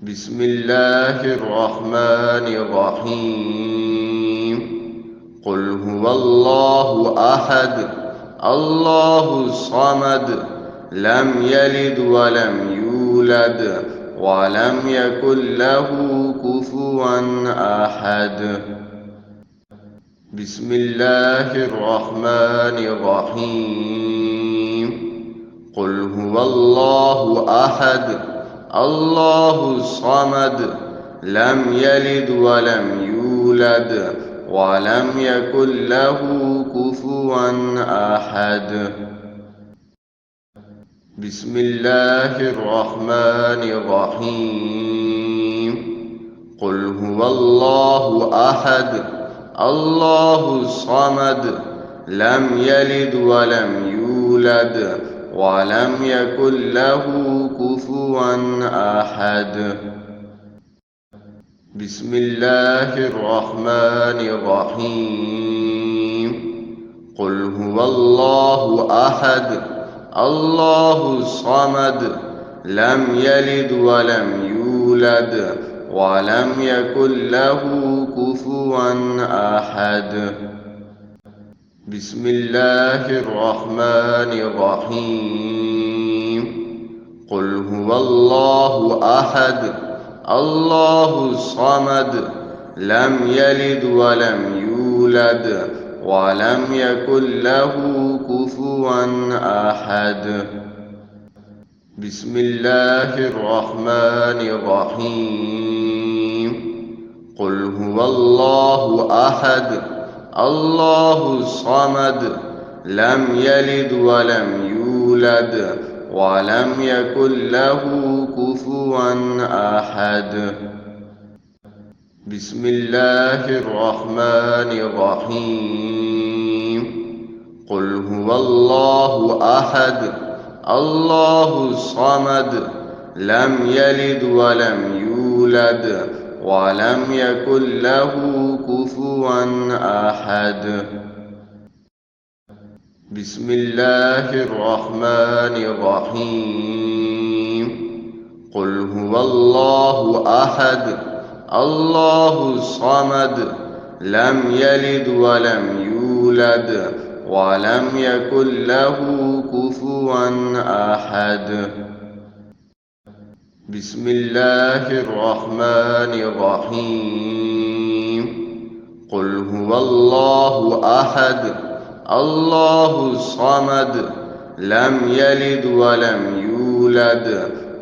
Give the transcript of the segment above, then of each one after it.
بسم الله الرحمن الرحيم. قل هو الله أحد الله الصمد لم يلد ولم يولد ولم يكن له كفوا أحد. بسم الله الرحمن الرحيم. قل هو الله أحد الله الصمد لم يلد ولم يولد ولم يكن له كفوا أحد. بسم الله الرحمن الرحيم. قل هو الله أحد الله الصمد لم يلد ولم يولد ولم يكن له كفوا أحد. بسم الله الرحمن الرحيم. قل هو الله أحد الله الصمد لم يلد ولم يولد ولم يكن له كفوا أحد. بسم الله الرحمن الرحيم. قل هو الله أحد الله الصمد لم يلد ولم يولد ولم يكن له كفوا أحد. بسم الله الرحمن الرحيم. قل هو الله أحد الله الصمد لم يلد ولم يولد ولم يكن له كفوا أحد. بسم الله الرحمن الرحيم. قل هو الله أحد الله الصمد لم يلد ولم يولد ولم يكن له كفوا أحد. بسم الله الرحمن الرحيم. قل هو الله أحد الله الصمد لم يلد ولم يولد ولم يكن له كفوا أحد. بسم الله الرحمن الرحيم. قل هو الله أحد الله الصمد لم يلد ولم يولد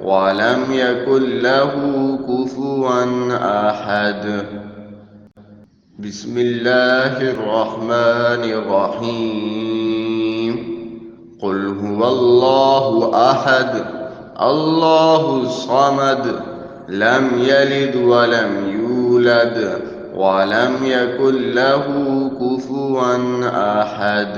ولم يكن له كفوا أحد. بسم الله الرحمن الرحيم. قل هو الله أحد الله الصمد لم يلد ولم يولد ولم يكن له كفوا أحد.